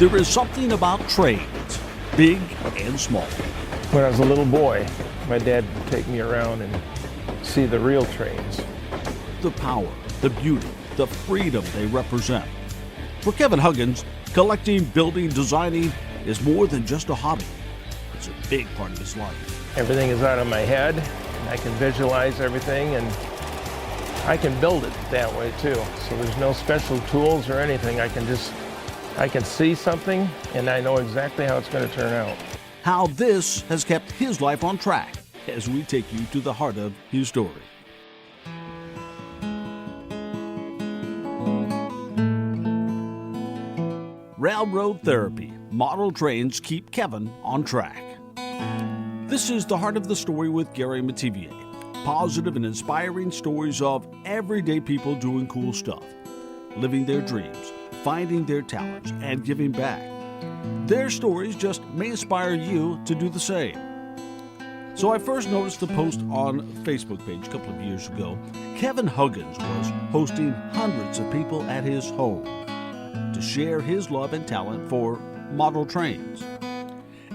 There is something about trains, big and small. When I was a little boy, my dad would take me around and see the real trains. The power, the beauty, the freedom they represent. For Kevin Huggins, collecting, building, designing is more than just a hobby. It's a big part of his life. Everything is out of my head. I can visualize everything, and I can build it that way too. So there's no special tools or anything. I can see something and I know exactly how it's going to turn out. How this has kept his life on track as we take you to the heart of his story. Railroad therapy. Model trains keep Kevin on track. This is the heart of the story with Gary Mativier. Positive and inspiring stories of everyday people doing cool stuff, living their dreams, finding their talents, and giving back. Their stories just may inspire you to do the same. So I first noticed the post on Facebook page a couple of years ago. Kevin Huggins was hosting hundreds of people at his home to share his love and talent for model trains.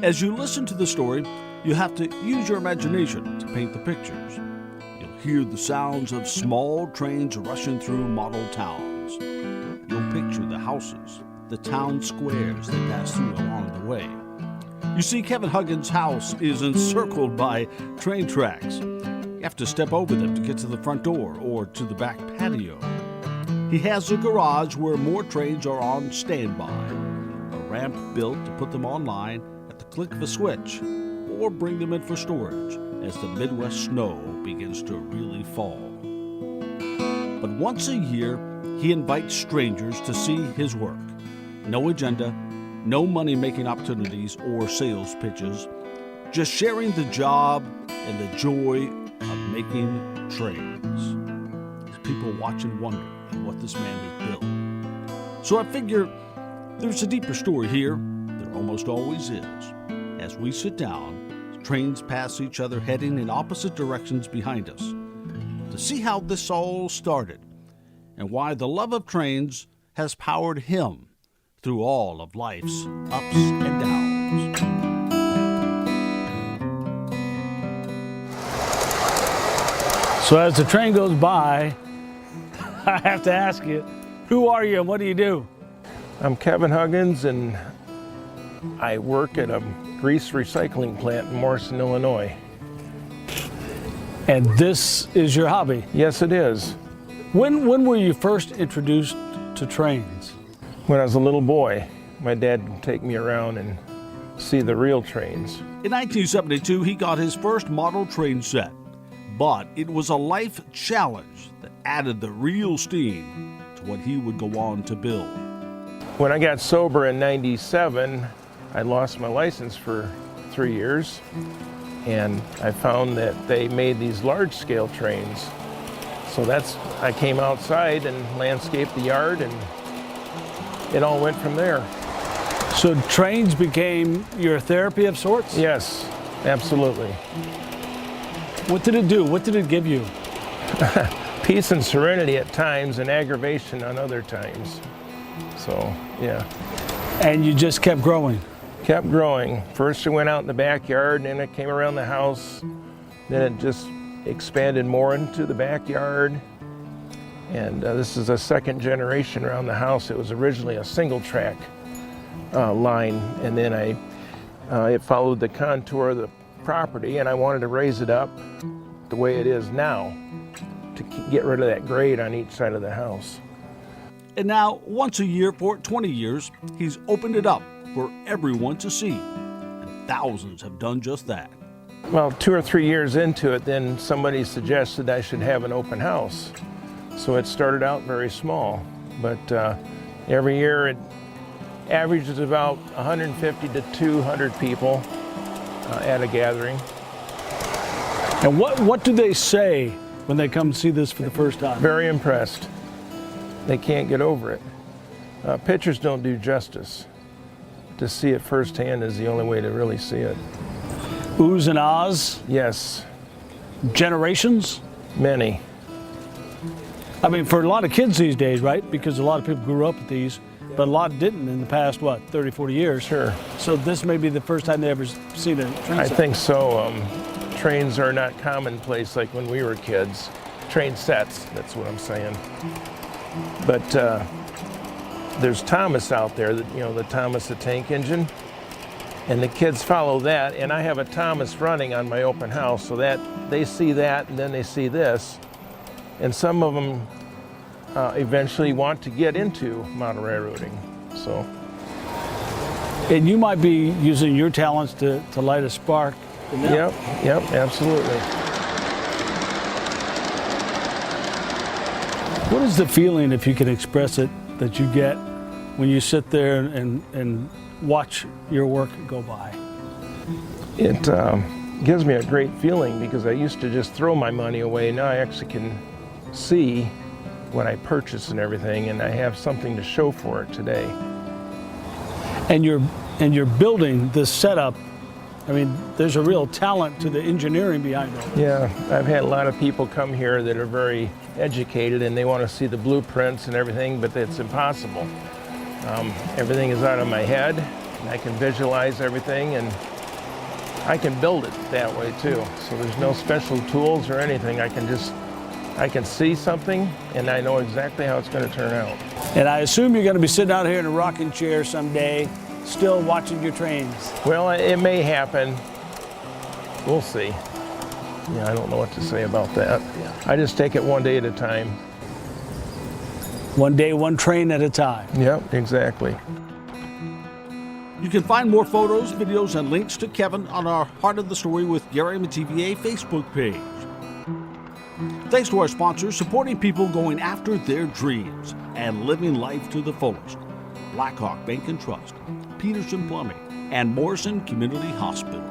As you listen to the story, you have to use your imagination to paint the pictures. You'll hear the sounds of small trains rushing through model towns. You'll picture the houses, the town squares they pass through along the way. You see, Kevin Huggins' house is encircled by train tracks. You have to step over them to get to the front door or to the back patio. He has a garage where more trains are on standby, a ramp built to put them online at the click of a switch, or bring them in for storage as the Midwest snow begins to really fall. But once a year, he invites strangers to see his work. No agenda, no money-making opportunities or sales pitches, just sharing the job and the joy of making trains. As people watch and wonder at what this man has built. So I figure there's a deeper story here. There almost always is. As we sit down, trains pass each other heading in opposite directions behind us to see how this all started and why the love of trains has powered him through all of life's ups and downs. So as the train goes by, I have to ask you, who are you and what do you do? I'm Kevin Huggins, and I work at a grease recycling plant in Morrison, Illinois. And this is your hobby? Yes, it is. When were you first introduced to trains? When I was a little boy, my dad would take me around and see the real trains. In 1972, he got his first model train set, but it was a life challenge that added the real steam to what he would go on to build. When I got sober in '97, I lost my license for 3 years, and I found that they made these large-scale trains. So I came outside and landscaped the yard, and it all went from there. So trains became your therapy of sorts? Yes, absolutely. What did it do? What did it give you? Peace and serenity at times, and aggravation on other times. So, yeah. And you just kept growing? Kept growing. First it went out in the backyard, and then it came around the house. Then it just expanded more into the backyard. And this is a second generation around the house. It was originally a single track line, and then it followed the contour of the property, and I wanted to raise it up the way it is now to get rid of that grade on each side of the house. And now, once a year for 20 years, he's opened it up for everyone to see. And thousands have done just that. Well, 2 or 3 years into it, then somebody suggested I should have an open house. So it started out very small, but every year it averages about 150 to 200 people at a gathering. And what do they say when they come see this for the first time? Very impressed. They can't get over it. Pictures don't do justice. To see it firsthand is the only way to really see it. Oohs and ahs? Yes. Generations? Many. I mean, for a lot of kids these days, right? Because a lot of people grew up with these. but a lot didn't in the past, 30, 40 years. Sure. So this may be the first time they ever seen a train I set. think so. Trains are not commonplace like when we were kids. Train sets, that's what I'm saying. But there's Thomas out there, the Thomas the tank engine, and the kids follow that, and I have a Thomas running on my open house, so that they see that, and then they see this, and some of them eventually want to get into model railroading. So. And you might be using your talents to light a spark. Yep, absolutely. What is the feeling, if you can express it, that you get when you sit there and watch your work go by? It gives me a great feeling because I used to just throw my money away. Now I actually can see what I purchase and everything, and I have something to show for it today. And you're building this setup. I mean, there's a real talent to the engineering behind it. Yeah, I've had a lot of people come here that are very educated and they want to see the blueprints and everything, but it's impossible. Everything is out of my head, and I can visualize everything, and I can build it that way too. So there's no special tools or anything. I can see something, and I know exactly how it's going to turn out. And I assume you're going to be sitting out here in a rocking chair someday, still watching your trains. Well, it may happen. We'll see. Yeah, I don't know what to say about that. I just take it one day at a time. One day, one train at a time. Yep, exactly. You can find more photos, videos, and links to Kevin on our Heart of the Story with Gary Mativier Facebook page. Thanks to our sponsors supporting people going after their dreams and living life to the fullest. Blackhawk Bank and Trust, Peterson Plumbing, and Morrison Community Hospital.